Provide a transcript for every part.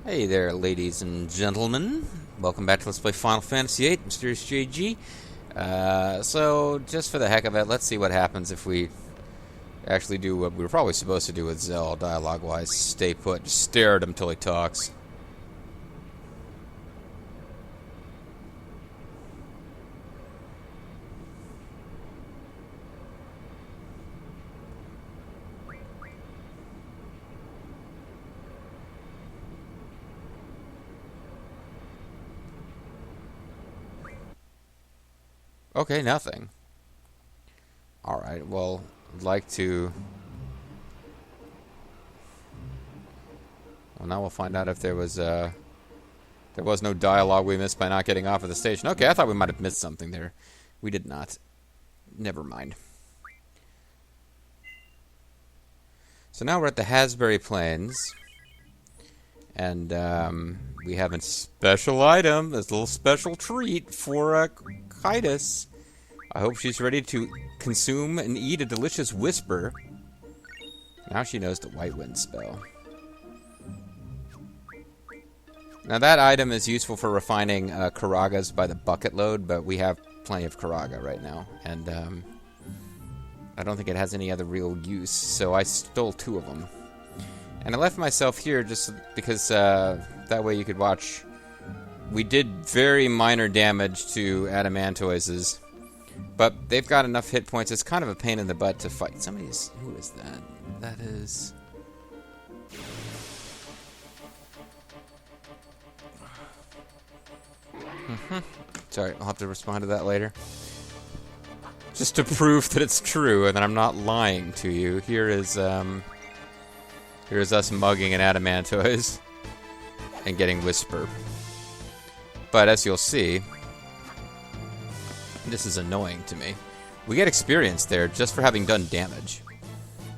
Hey there, ladies and gentlemen. Welcome back to Let's Play Final Fantasy VIII, Mysterious JG. So, just for the heck of it, let's see what happens if we actually do what we were probably supposed to do with Zell, dialogue-wise. Stay put, just stare at him till he talks. Okay, nothing. Alright, well, I'd like to... Well, now we'll find out if there was no dialogue we missed by not getting off of the station. Okay, I thought we might have missed something there. We did not. Never mind. So now we're at the Hasbury Plains. And, we have a special item, this little special treat for, Kitus. I hope she's ready to consume and eat a delicious whisper. Now she knows the White Wind spell. Now that item is useful for refining, Karagas by the bucket load, but we have plenty of Karaga right now. And, I don't think it has any other real use, so I stole 2 of them. And I left myself here just because that way you could watch. We did very minor damage to Adamantoises, but they've got enough hit points. It's kind of a pain in the butt to fight. Somebody's... Who is that? That is... Sorry, I'll have to respond to that later. Just to prove that it's true and that I'm not lying to you, here's us mugging an Adamantoise and getting Whisper. But as you'll see, this is annoying to me. We get experience there just for having done damage,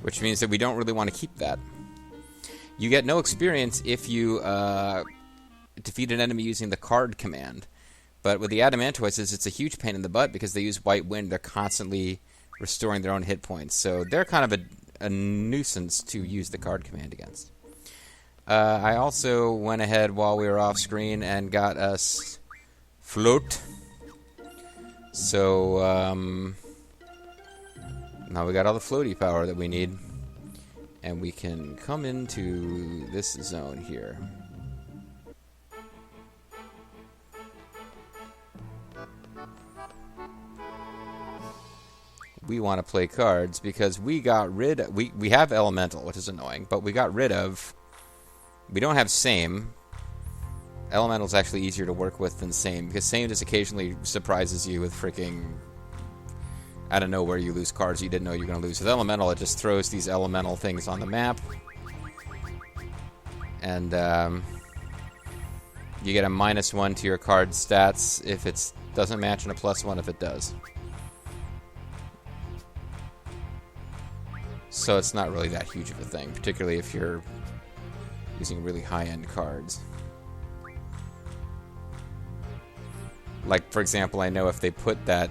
which means that we don't really want to keep that. You get no experience if you defeat an enemy using the card command. But with the Adamantoises, it's a huge pain in the butt because they use White Wind. They're constantly restoring their own hit points. So they're kind of a nuisance to use the card command against. I also went ahead while we were off screen and got us float. So now we got all the floaty power that we need, and we can come into this zone here. We want to play cards because we got rid of... We have Elemental, which is annoying, but we got rid of... We don't have Same. Elemental's actually easier to work with than Same, because Same just occasionally surprises you with freaking... Out of nowhere you lose cards you didn't know you were going to lose. With Elemental, it just throws these elemental things on the map. And, you get a -1 to your card stats if it doesn't match, and a +1 if it does. So it's not really that huge of a thing, particularly if you're using really high-end cards. Like, for example, I know if they put that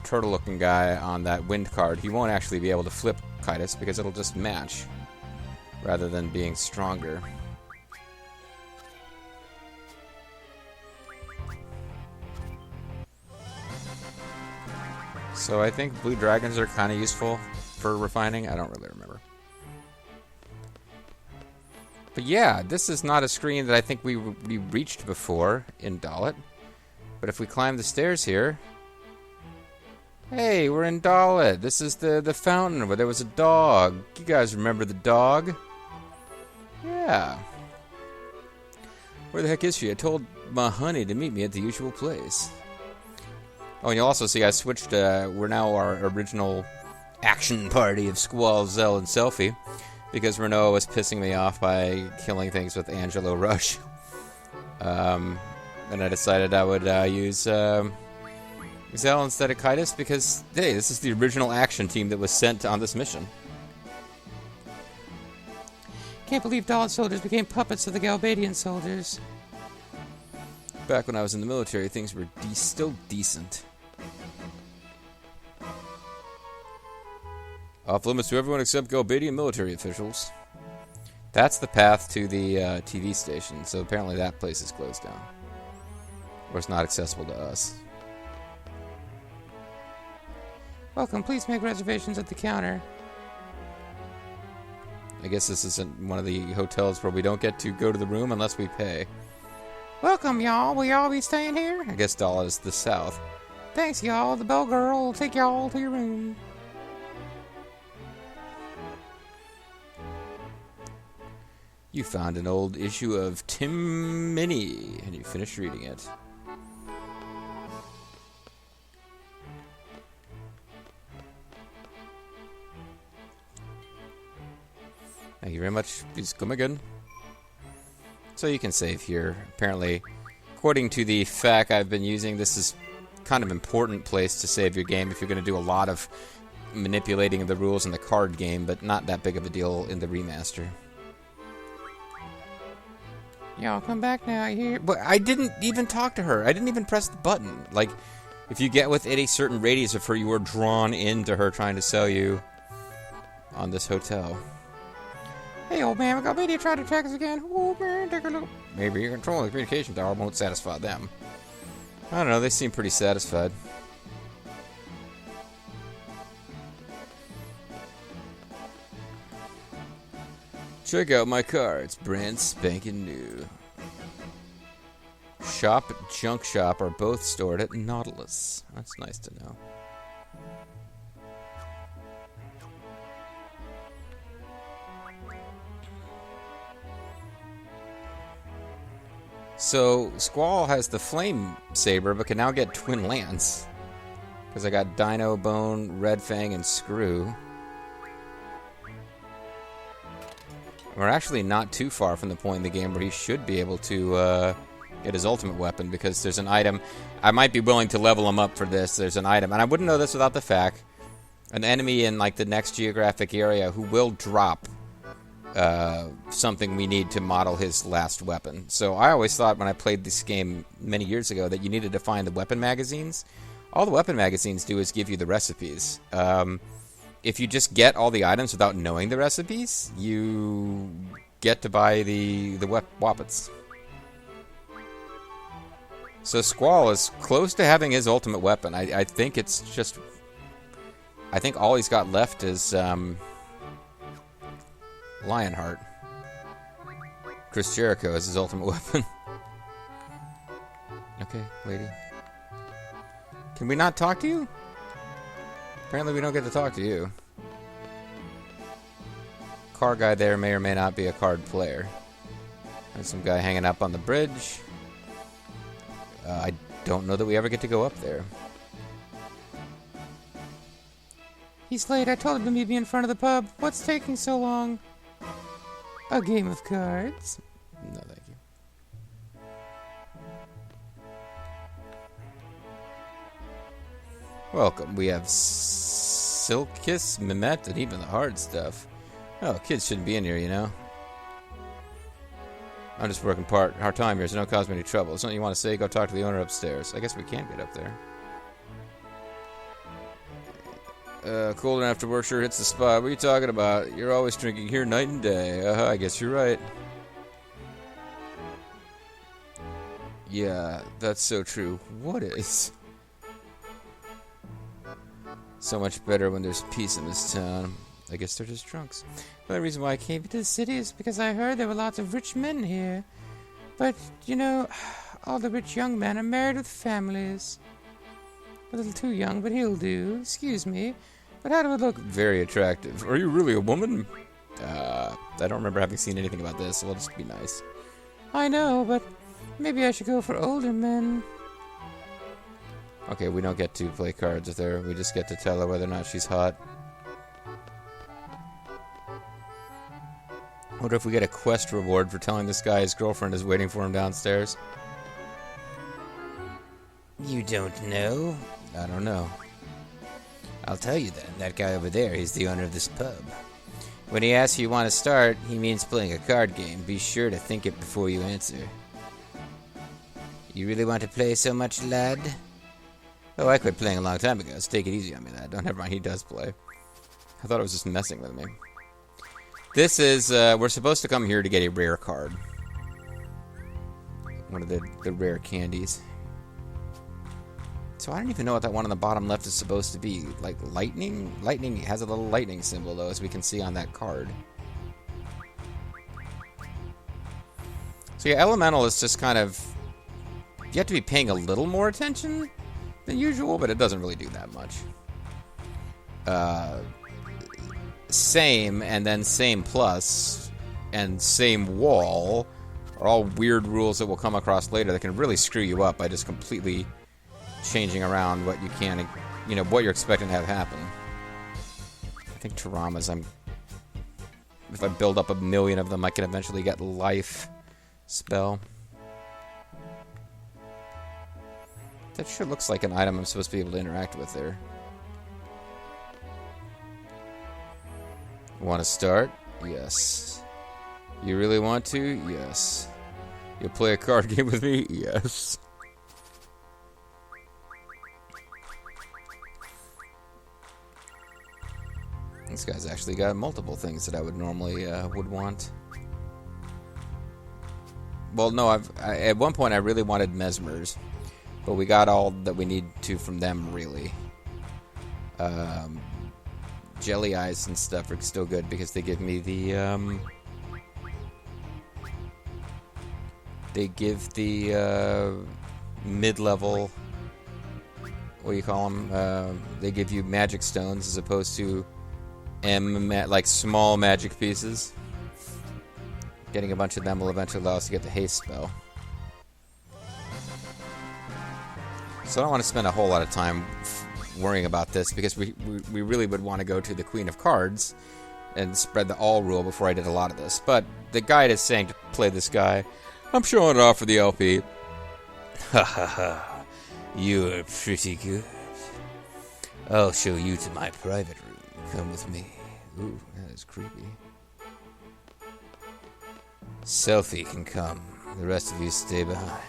turtle-looking guy on that wind card, he won't actually be able to flip Kitus because it'll just match, rather than being stronger. So I think blue dragons are kind of useful for refining. I don't really remember. But yeah, this is not a screen that I think we reached before in Dalit. But if we climb the stairs here... Hey, we're in Dalit. This is the fountain where there was a dog. You guys remember the dog? Yeah. Where the heck is she? I told my honey to meet me at the usual place. Oh, and you'll also see I switched, we're now our original action party of Squall, Zell, and Selphie, because Renault was pissing me off by killing things with Angelo Rush. And I decided I would use Zell instead of Kitus, because, hey, this is the original action team that was sent on this mission. Can't believe Dalit soldiers became puppets of the Galbadian soldiers. Back when I was in the military, things were still decent. Off limits to everyone except Galbadian military officials. That's the path to the TV station, so apparently that place is closed down. Or it's not accessible to us. Welcome, please make reservations at the counter. I guess this isn't one of the hotels where we don't get to go to the room unless we pay. Welcome, y'all. Will y'all be staying here? I guess Dala is the south. Thanks, y'all. The bell girl will take y'all to your room. You found an old issue of Tim Minnie, and you finished reading it. Thank you very much. Please come again. So you can save here. Apparently, according to the FAQ I've been using, this is kind of important place to save your game if you're going to do a lot of manipulating of the rules in the card game, but not that big of a deal in the remaster. Y'all come back now, you hear? But I didn't even talk to her. I didn't even press the button. Like, if you get within a certain radius of her, you are drawn into her trying to sell you on this hotel. Hey, old man, we got media trying to track us again. Oh, man, take a look. Maybe your control of the communication tower won't satisfy them. I don't know, they seem pretty satisfied. Check out my car. It's brand spanking new. Shop and junk shop are both stored at Nautilus. That's nice to know. So, Squall has the Flame Saber, but can now get Twin Lance. Because I got Dino, Bone, Red Fang, and Screw. We're actually not too far from the point in the game where he should be able to get his ultimate weapon, because there's an item. I might be willing to level him up for this. There's an item, and I wouldn't know this without the fact. An enemy in like the next geographic area who will drop something we need to model his last weapon. So I always thought when I played this game many years ago that you needed to find the weapon magazines. All the weapon magazines do is give you the recipes. If you just get all the items without knowing the recipes, you get to buy the weapons. So Squall is close to having his ultimate weapon. I think it's just... I think all he's got left is Lionheart. Chris Jericho is his ultimate weapon. Okay, lady. Can we not talk to you? Apparently we don't get to talk to you. Car guy there may or may not be a card player. There's some guy hanging up on the bridge. I don't know that we ever get to go up there. He's late. I told him to meet me in front of the pub. What's taking so long? A game of cards? No, thank you. Welcome. We have Silkis, Mehmet, and even the hard stuff. Oh, kids shouldn't be in here, you know. I'm just working hard time here, so don't cause me any trouble. If something you want to say, go talk to the owner upstairs. I guess we can get up there. Cold enough to work sure hits the spot. What are you talking about? You're always drinking here night and day. I guess you're right. Yeah, that's so true. What is? So much better when there's peace in this town. I guess they're just drunks. The only reason why I came to the city is because I heard there were lots of rich men here. But, you know, all the rich young men are married with families. A little too young, but he'll do. Excuse me. But how do it look? Very attractive. Are you really a woman? I don't remember having seen anything about this, so we'll just be nice. I know, but maybe I should go for older men. Okay, we don't get to play cards with her. We just get to tell her whether or not she's hot. Wonder if we get a quest reward for telling this guy his girlfriend is waiting for him downstairs. You don't know? I don't know. I'll tell you then. That guy over there, he's the owner of this pub. When he asks you want to start, he means playing a card game. Be sure to think it before you answer. You really want to play so much, lad? Oh, I quit playing a long time ago, so take it easy on me, lad. Don't, never mind, he does play. I thought it was just messing with me. This is, we're supposed to come here to get a rare card. One of the rare candies. So I don't even know what that one on the bottom left is supposed to be. Like lightning? Lightning has a little lightning symbol, though, as we can see on that card. So yeah, elemental is just kind of... You have to be paying a little more attention than usual, but it doesn't really do that much. Same, and then same plus, and same wall are all weird rules that we'll come across later that can really screw you up by just completely changing around what you can, you know, what you're expecting to have happen. I think Taramas, if I build up 1,000,000 of them, I can eventually get life spell. That sure looks like an item I'm supposed to be able to interact with there. Want to start? Yes. You really want to? Yes. You'll play a card game with me? Yes. This guy's actually got multiple things that I would normally would want. Well, no, at one point I really wanted mesmers, but we got all that we need to from them, really. Jelly eyes and stuff are still good because they give me the mid-level, what do you call them? They give you magic stones as opposed to like small magic pieces. Getting a bunch of them will eventually allow us to get the haste spell. So I don't want to spend a whole lot of time worrying about this because we really would want to go to the Queen of Cards and spread the all rule before I did a lot of this. But the guide is saying to play this guy. I'm showing it off for the LP. Ha ha ha. You're pretty good. I'll show you to my private room. Come with me. Ooh, that is creepy. Selfie can come. The rest of you stay behind.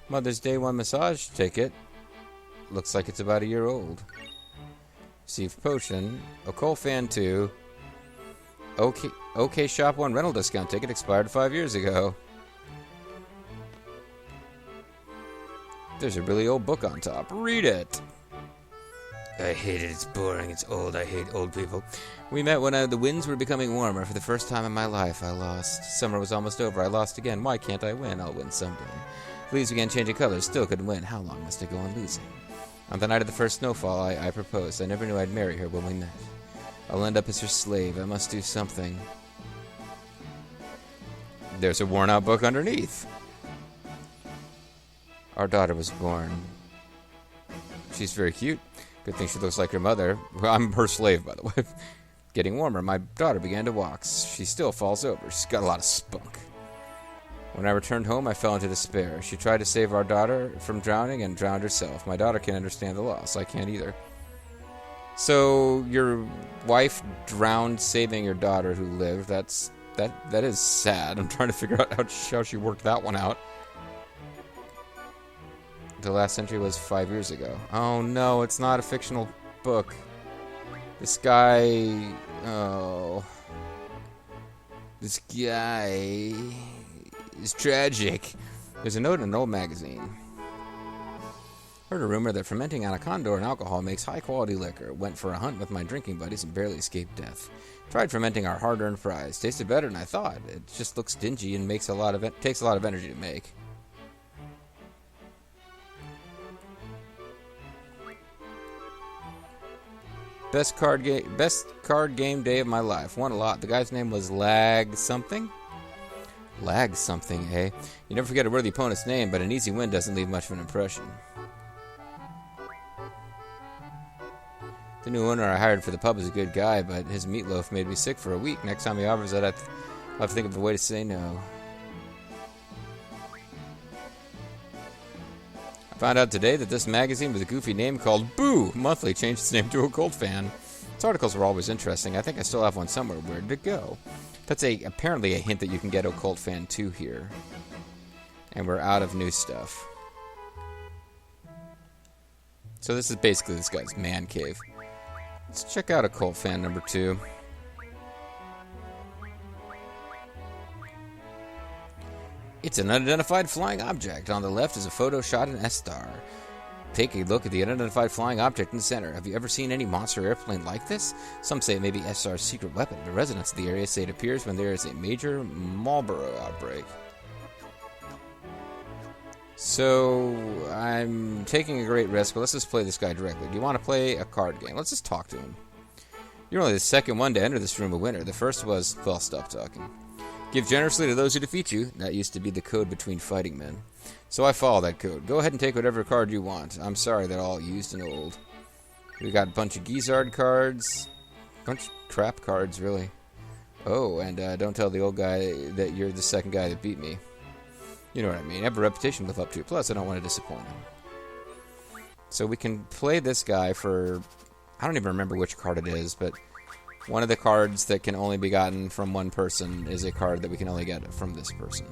Mother's Day 1 massage ticket. Looks like it's about a year old. Receive potion. Occult fan 2. OK Shop 1 rental discount ticket expired 5 years ago. There's a really old book on top. Read it. I hate it. It's boring. It's old. I hate old people. We met when the winds were becoming warmer. For the first time in my life, I lost. Summer was almost over. I lost again. Why can't I win? I'll win someday. Leaves began changing colors. Still couldn't win. How long must I go on losing? On the night of the first snowfall, I proposed. I never knew I'd marry her when we met. I'll end up as her slave. I must do something. There's a worn-out book underneath. Our daughter was born. She's very cute. Good thing she looks like her mother. I'm her slave, by the way. Getting warmer, my daughter began to walk. She still falls over. She's got a lot of spunk. When I returned home, I fell into despair. She tried to save our daughter from drowning and drowned herself. My daughter can't understand the loss. I can't either. So your wife drowned saving your daughter who lived. That is sad. I'm trying to figure out how she worked that one out. The last entry was 5 years ago. Oh no, it's not a fictional book. This guy... Oh... This guy... is tragic. There's a note in an old magazine. Heard a rumor that fermenting anaconda and alcohol makes high-quality liquor. Went for a hunt with my drinking buddies and barely escaped death. Tried fermenting our hard-earned fries. Tasted better than I thought. It just looks dingy and takes a lot of energy to make. Best card game day of my life. Won a lot. The guy's name was Lag something. Lag something, eh? You never forget a worthy opponent's name, but an easy win doesn't leave much of an impression. The new owner I hired for the pub is a good guy, but his meatloaf made me sick for a week. Next time he offers it, I'll have to think of a way to say no. I found out today that this magazine with a goofy name called Boo Monthly changed its name to Occult Fan. Its articles were always interesting. I think I still have one somewhere. Where did it go? That's apparently a hint that you can get Occult Fan 2 here. And we're out of new stuff. So this is basically this guy's man cave. Let's check out Occult Fan number 2. It's an unidentified flying object. On the left is a photo shot in S-Star. Take a look at the unidentified flying object in the center. Have you ever seen any monster airplane like this? Some say it may be S-Star's secret weapon, but residents of the area say it appears when there is a major Marlboro outbreak. So, I'm taking a great risk, but let's just play this guy directly. Do you want to play a card game? Let's just talk to him. You're only the second one to enter this room a winner. The first was, well, stop talking. Give generously to those who defeat you. That used to be the code between fighting men. So I follow that code. Go ahead and take whatever card you want. I'm sorry, they're all used and old. We got a bunch of Gizzard cards. Bunch of crap cards, really. Oh, and don't tell the old guy that you're the second guy that beat me. You know what I mean. I have a reputation to live up to. Plus, I don't want to disappoint him. So we can play this guy for... I don't even remember which card it is, but one of the cards that can only be gotten from one person is a card that we can only get from this person.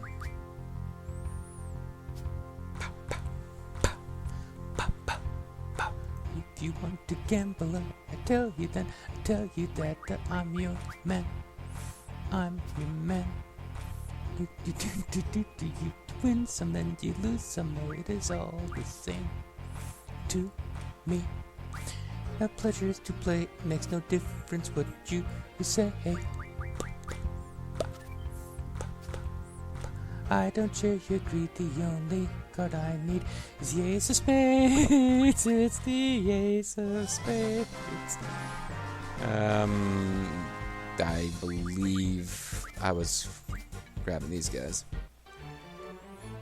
If you want to gamble, I tell you then, I tell you that I'm your man. I'm your man. You win some and you lose some, it is all the same to me. A pleasure is to play, makes no difference what you say. I don't share your greed, the only card I need is the Ace of Spades. It's the Ace of Spades. I believe I was grabbing these guys.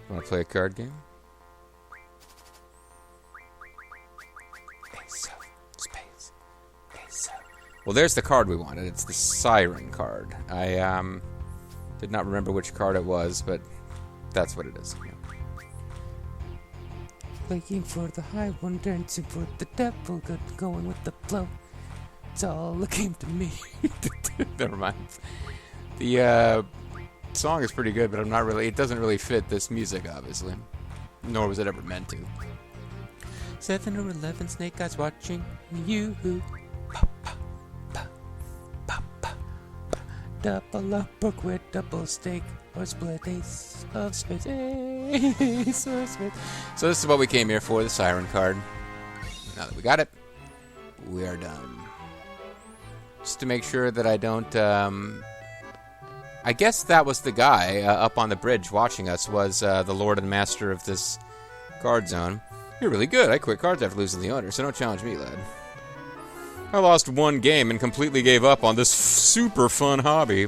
Want to play a card game? Ace of Spades. Ace of... Well, there's the card we wanted. It's the Siren card. I did not remember which card it was, but that's what it is. Yeah. Playing for the high one, dancing for the devil, going with the flow. It's all a game to me. Never mind. The song is pretty good, but I'm not really. It doesn't really fit this music, obviously. Nor was it ever meant to. 7 or 11 snake eyes watching you. Double up or quit, double stake or split Ace of Spades. Ace of Spades. So this is what we came here for, the Siren card. Now that we got it, we are done. Just to make sure that I don't... I guess that was the guy up on the bridge watching us, was the Lord and Master of this card zone. You're really good. I quit cards after losing the owner, so don't challenge me, lad. I lost one game and completely gave up on this super fun hobby.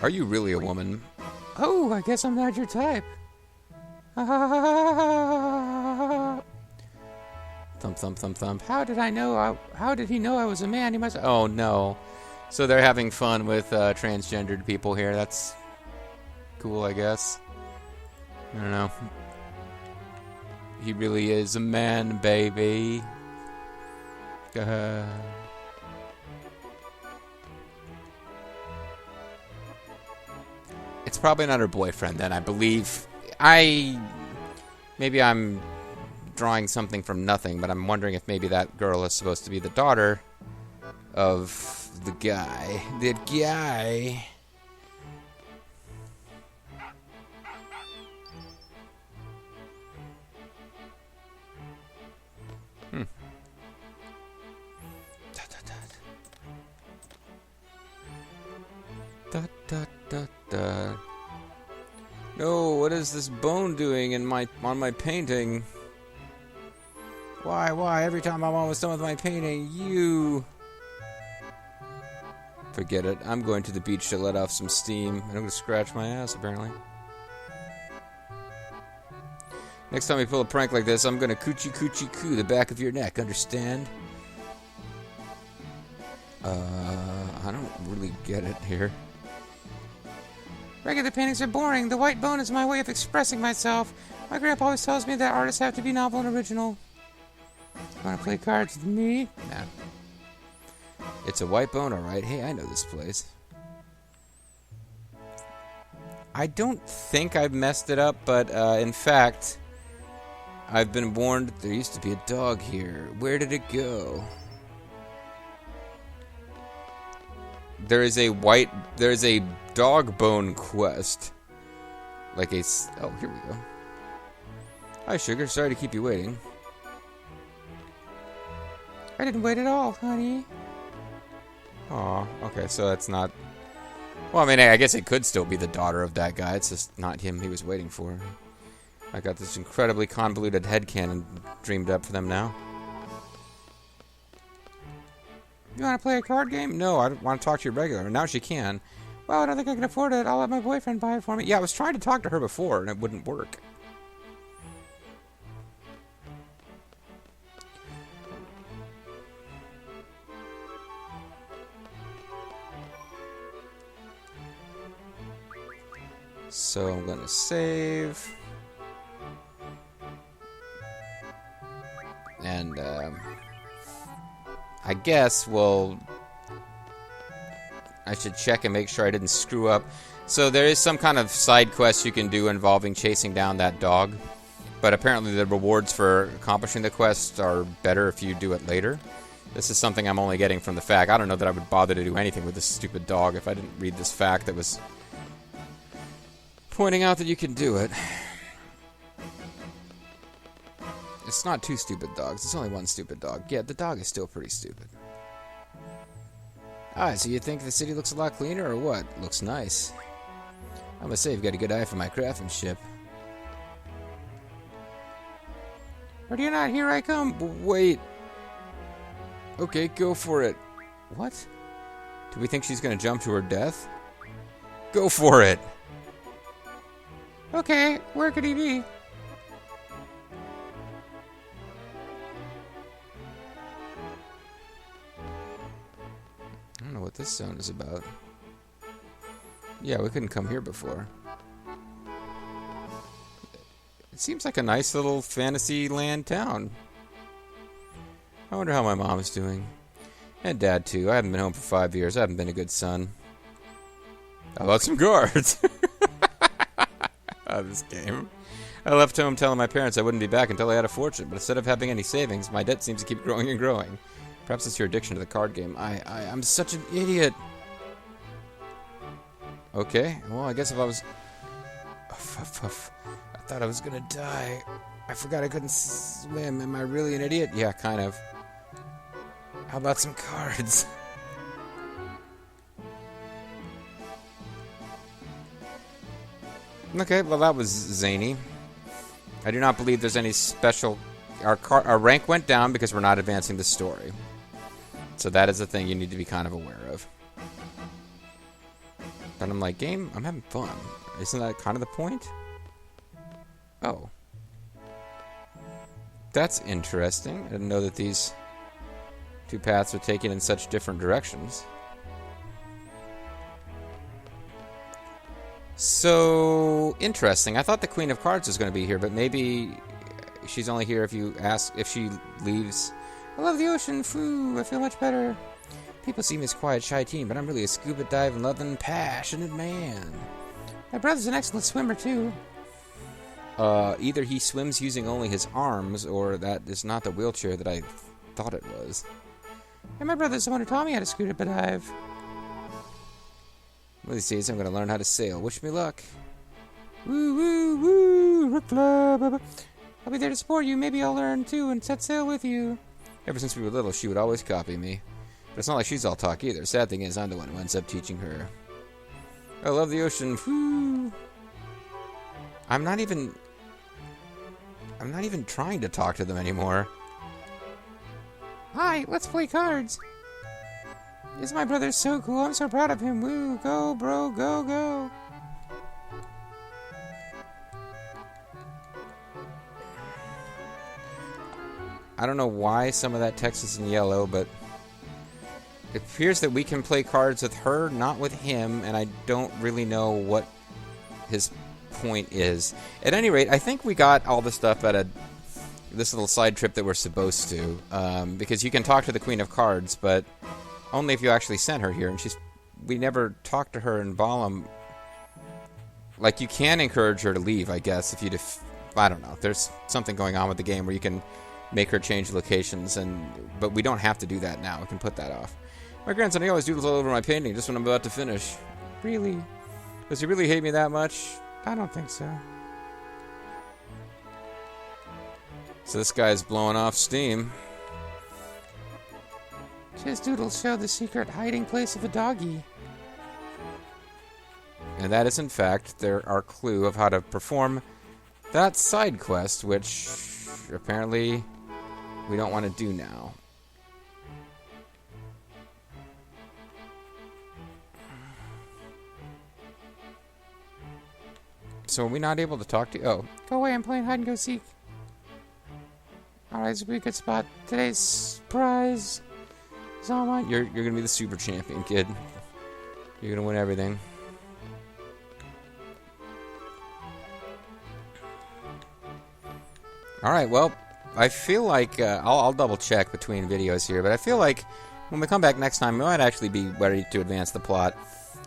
Are you really a woman? Oh, I guess I'm not your type. Thump, thump, thump, thump. How did he know I was a man? He must... Oh, no. So they're having fun with transgendered people here. That's cool, I guess. I don't know. He really is a man, baby. It's probably not her boyfriend, then, I believe. Maybe I'm drawing something from nothing, but I'm wondering if maybe that girl is supposed to be the daughter of the guy. That guy. No, what is this bone doing on my painting? Why? Every time I'm almost done with my painting, you... Forget it. I'm going to the beach to let off some steam, and I'm going to scratch my ass, apparently. Next time we pull a prank like this, I'm going to coochie-coo the back of your neck, understand? I don't really get it here. Regular paintings are boring. The white bone is my way of expressing myself. My grandpa always tells me that artists have to be novel and original. Want to play cards with me? Nah. It's a white bone, alright. Hey, I know this place. I don't think I've messed it up, but in fact, I've been warned there used to be a dog here. Where did it go? There is a dog bone quest. Like a... Oh, here we go. Hi, Sugar. Sorry to keep you waiting. I didn't wait at all, honey. Aw, okay, so that's not... Well, I mean, I guess it could still be the daughter of that guy. It's just not him he was waiting for. I got this incredibly convoluted headcanon dreamed up for them now. You want to play a card game? No, I want to talk to you regular. Now she can. Well, I don't think I can afford it. I'll let my boyfriend buy it for me. Yeah, I was trying to talk to her before, and it wouldn't work. So I'm going to save. And I guess I should check and make sure I didn't screw up. So there is some kind of side quest you can do involving chasing down that dog. But apparently the rewards for accomplishing the quest are better if you do it later. This is something I'm only getting from the fact. I don't know that I would bother to do anything with this stupid dog if I didn't read this fact that was pointing out that you can do it. It's not two stupid dogs. It's only one stupid dog. Yeah, the dog is still pretty stupid. Alright, so you think the city looks a lot cleaner, or what? Looks nice. I must say, you've got a good eye for my craftsmanship. Are you not? Here I come. Wait. Okay, go for it. What? Do we think she's gonna jump to her death? Go for it. Okay, where could he be? I don't know what this zone is about. Yeah, we couldn't come here before. It seems like a nice little fantasy land town. I wonder how my mom is doing. And Dad, too. I haven't been home for 5 years. I haven't been a good son. How about some cards? This game. I left home telling my parents I wouldn't be back until I had a fortune, but instead of having any savings, my debt seems to keep growing and growing. Perhaps it's your addiction to the card game. I'm such an idiot. Okay, well, I guess if I was... I thought I was gonna die. I forgot I couldn't swim. Am I really an idiot? Yeah, kind of. How about some cards? Okay, well that was zany. I do not believe there's any special... Our rank went down because we're not advancing the story. So that is a thing you need to be kind of aware of. But I'm like, game, I'm having fun. Isn't that kind of the point? Oh. That's interesting. I didn't know that these two paths were taken in such different directions. So interesting. I thought the Queen of Cards was going to be here, but maybe she's only here if you ask if she leaves. I love the ocean. Phew, I feel much better. People see me as a quiet, shy teen, but I'm really a scuba diving, loving, passionate man. My brother's an excellent swimmer too. Either he swims using only his arms, or that is not the wheelchair that I thought it was. And my brother's the one who taught me how to scuba dive. One of these days, I'm going to learn how to sail. Wish me luck. Woo, woo, woo, Rook Club. I'll be there to support you. Maybe I'll learn, too, and set sail with you. Ever since we were little, she would always copy me. But it's not like she's all talk, either. Sad thing is, I'm the one who ends up teaching her. I love the ocean. Woo. I'm not even trying to talk to them anymore. Hi, let's play cards. This my brother's so cool. I'm so proud of him. Woo, go, bro, go, go. I don't know why some of that text is in yellow, but it appears that we can play cards with her, not with him, and I don't really know what his point is. At any rate, I think we got all the stuff out of this little side trip that we're supposed to, because you can talk to the Queen of Cards, but only if you actually sent her here, and we never talked to her in Balam. Like, you can encourage her to leave, I guess, if you I don't know. There's something going on with the game where you can make her change locations, but we don't have to do that now. We can put that off. My grandson, he always doodles all over my painting just when I'm about to finish. Really? Does he really hate me that much? I don't think so. So this guy's blowing off steam. His doodles show the secret hiding place of a doggy. And that is, in fact, our clue of how to perform that side quest, which apparently we don't want to do now. So are we not able to talk to you? Oh, go away, I'm playing hide and go seek. Alright, this will be a good spot. Today's prize is all mine. You're gonna be the super champion, kid. You're gonna win everything. Alright, well, I feel like, I'll double check between videos here, but I feel like when we come back next time, we might actually be ready to advance the plot.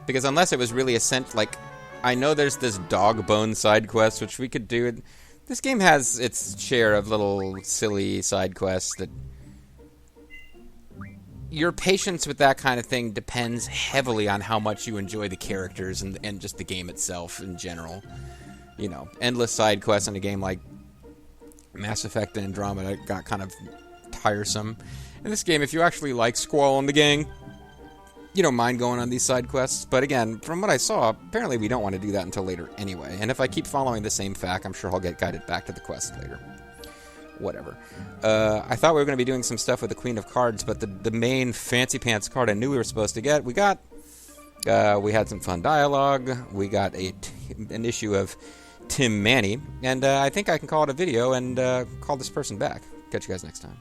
Because unless it was really essential, like, I know there's this dog bone side quest, which we could do. This game has its share of little silly side quests that... Your patience with that kind of thing depends heavily on how much you enjoy the characters and just the game itself in general. You know, endless side quests in a game like Mass Effect and Andromeda got kind of tiresome. In this game, if you actually like Squall and the gang, you don't mind going on these side quests. But again, from what I saw, apparently we don't want to do that until later anyway. And if I keep following the same fact, I'm sure I'll get guided back to the quest later. Whatever. I thought we were going to be doing some stuff with the Queen of Cards, but the main fancy pants card I knew we were supposed to get, we got. We had some fun dialogue. We got an issue of Tim Manny, and I think I can call it a video and call this person back. Catch you guys next time.